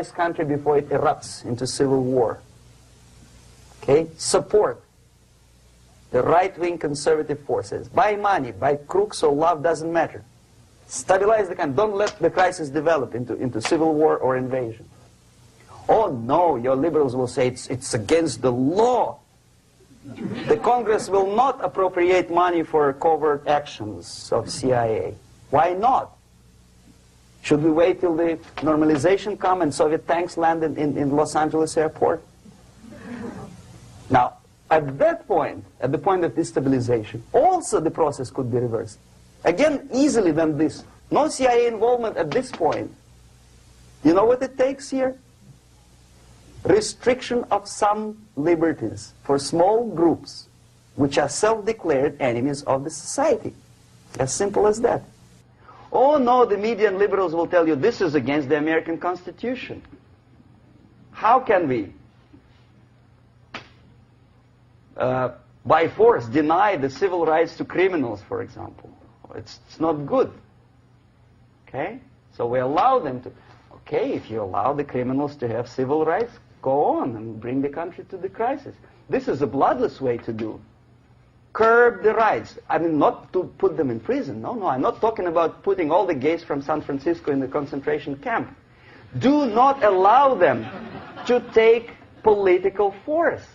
country before it erupts into civil war. Okay? Support the right-wing conservative forces. By money, by crooks or love, doesn't matter. Stabilize the country. Don't let the crisis develop into civil war or invasion. Oh no, your liberals will say it's against the law. The Congress will not appropriate money for covert actions of CIA. Why not? Should we wait till the normalization come and Soviet tanks land in Los Angeles airport? Now, at that point, at the point of destabilization, also the process could be reversed. Again, easily than this. No CIA involvement at this point. You know what it takes here? Restriction of some liberties for small groups which are self-declared enemies of the society. As simple as that. Oh no, the media and liberals will tell you this is against the American Constitution. How can we, by force, deny the civil rights to criminals, for example? It's not good. Okay? So we allow them to. Okay, if you allow the criminals to have civil rights, go on and bring the country to the crisis. This is a bloodless way to do. Curb the rights. I mean, not to put them in prison. No, I'm not talking about putting all the gays from San Francisco in the concentration camp. Do not allow them to take political force.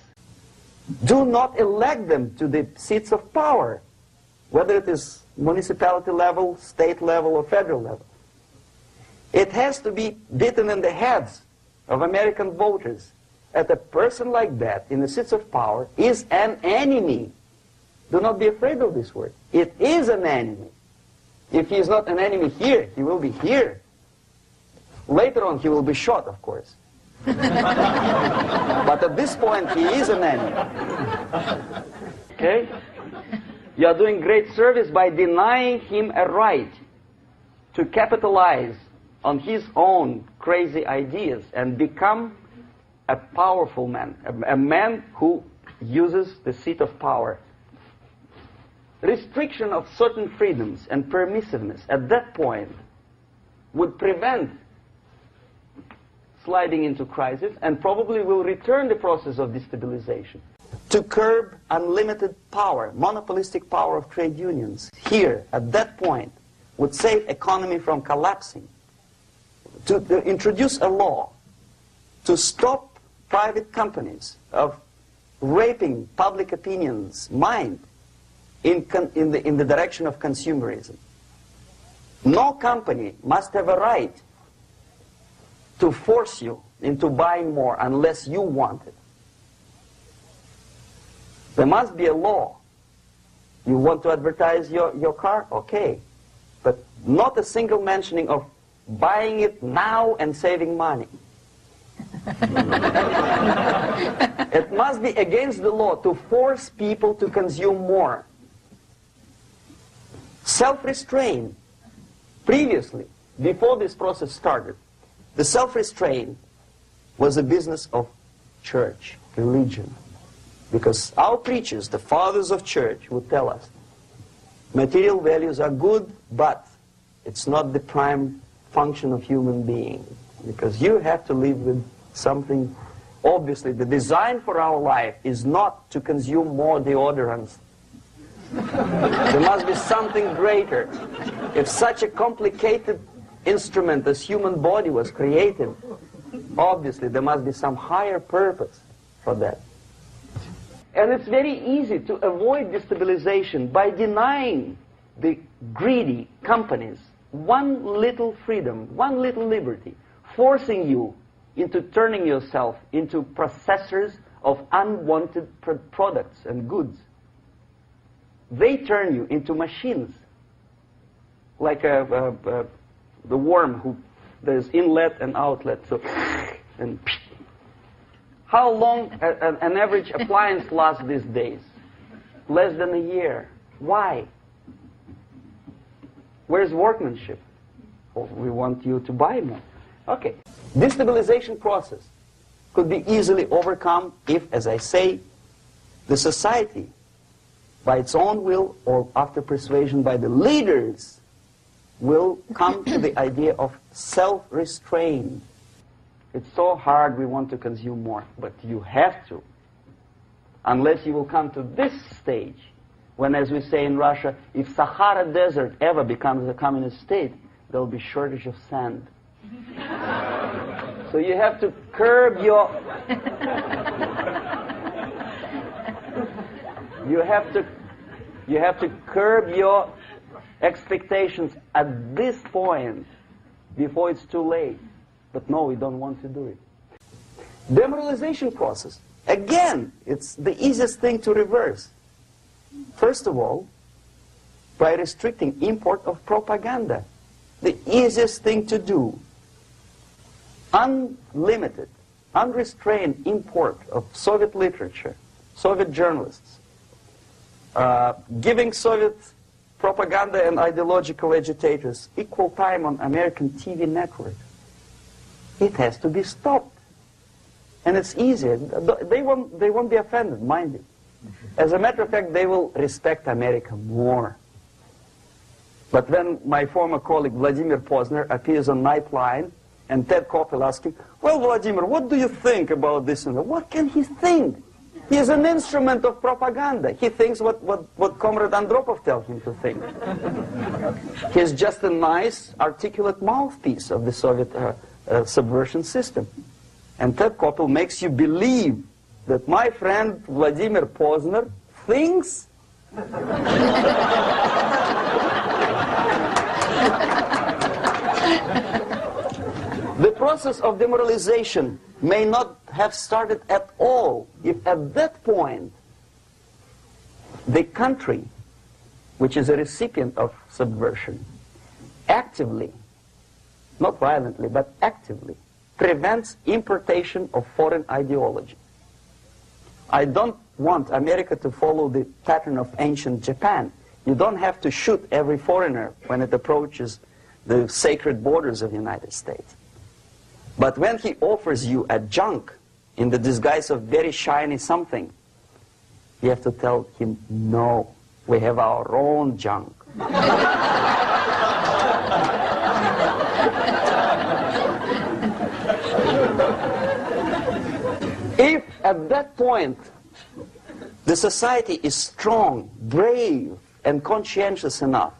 Do not elect them to the seats of power, whether it is municipality level, state level, or federal level. It has to be beaten in the heads of American voters that a person like that in the seats of power is an enemy. Do not be afraid of this word. It is an enemy. If he is not an enemy here, he will be here. Later on, he will be shot, of course. But at this point, he is an enemy. Okay? You are doing great service by denying him a right to capitalize on his own crazy ideas and become a powerful man, a man who uses the seat of power. Restriction of certain freedoms and permissiveness at that point would prevent sliding into crisis and probably will return the process of destabilization. To curb unlimited power, monopolistic power of trade unions, here, at that point, would save economy from collapsing. To introduce a law to stop private companies of raping public opinion's mind in the direction of consumerism. No company must have a right to force you into buying more unless you want it. There must be a law. You want to advertise your car? Okay. But not a single mentioning of buying it now and saving money. It must be against the law to force people to consume more. Self-restraint. Previously, before this process started, the self-restraint was a business of church, religion. Because our preachers, the fathers of church, would tell us, material values are good, but it's not the prime function of human being. Because you have to live with something. Obviously, the design for our life is not to consume more deodorants. There must be something greater. If such a complicated instrument as human body was created, obviously there must be some higher purpose for that. And it's very easy to avoid destabilization by denying the greedy companies one little freedom, one little liberty, forcing you into turning yourself into processors of unwanted products and goods. They turn you into machines, like the worm who there's inlet and outlet. So, and how long an average appliance lasts these days? Less than a year. Why? Where's workmanship? Oh, we want you to buy more. Okay. Destabilization process could be easily overcome if, as I say, the society, by its own will or after persuasion by the leaders, will come to the idea of self-restraint. It's so hard, we want to consume more. But you have to. Unless you will come to this stage, when, as we say in Russia, if Sahara Desert ever becomes a communist state, there will be shortage of sand. So you have to curb your... you have to curb your expectations at this point before it's too late. But no, we don't want to do it. Demoralization process. Again, it's the easiest thing to reverse. First of all, by restricting import of propaganda. The easiest thing to do. Unlimited, unrestrained import of Soviet literature, Soviet journalists, giving Soviet propaganda and ideological agitators equal time on American TV networks. It has to be stopped. And it's easier. They won't be offended, mind you. As a matter of fact, they will respect America more. But when my former colleague Vladimir Posner appears on Nightline, and Ted Koppel asking, well, Vladimir, what do you think about this and that? What can he think? He is an instrument of propaganda. He thinks what Comrade Andropov tells him to think. He's just a nice, articulate mouthpiece of the Soviet subversion system. And Ted Koppel makes you believe that my friend Vladimir Posner thinks the process of demoralization may not have started at all if at that point the country, which is a recipient of subversion, actively, not violently, but actively, prevents importation of foreign ideology. I don't want America to follow the pattern of ancient Japan. You don't have to shoot every foreigner when it approaches the sacred borders of the United States. But when he offers you a junk in the disguise of very shiny something, you have to tell him, no, we have our own junk. If at that point the society is strong, brave, and conscientious enough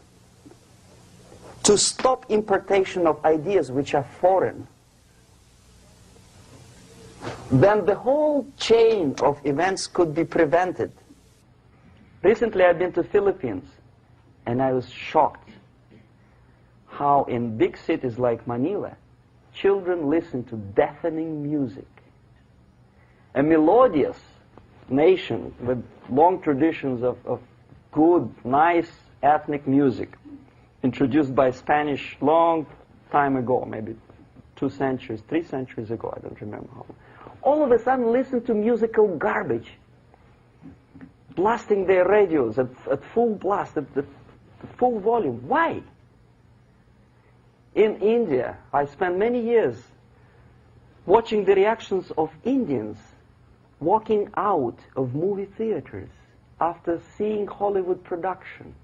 to stop importation of ideas which are foreign, then the whole chain of events could be prevented. Recently I've been to the Philippines, and I was shocked how in big cities like Manila, children listen to deafening music. A melodious nation with long traditions of good, nice ethnic music, introduced by Spanish long time ago, maybe 2 centuries, 3 centuries ago, I don't remember how long. All of a sudden listen to musical garbage, blasting their radios at full blast, at full volume. Why? In India, I spent many years watching the reactions of Indians walking out of movie theaters after seeing Hollywood production.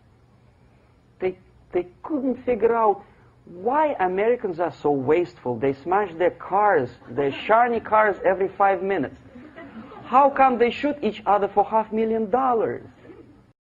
They couldn't figure out why Americans are so wasteful. They smash their cars, their shiny cars, every 5 minutes. How come they shoot each other for $500,000?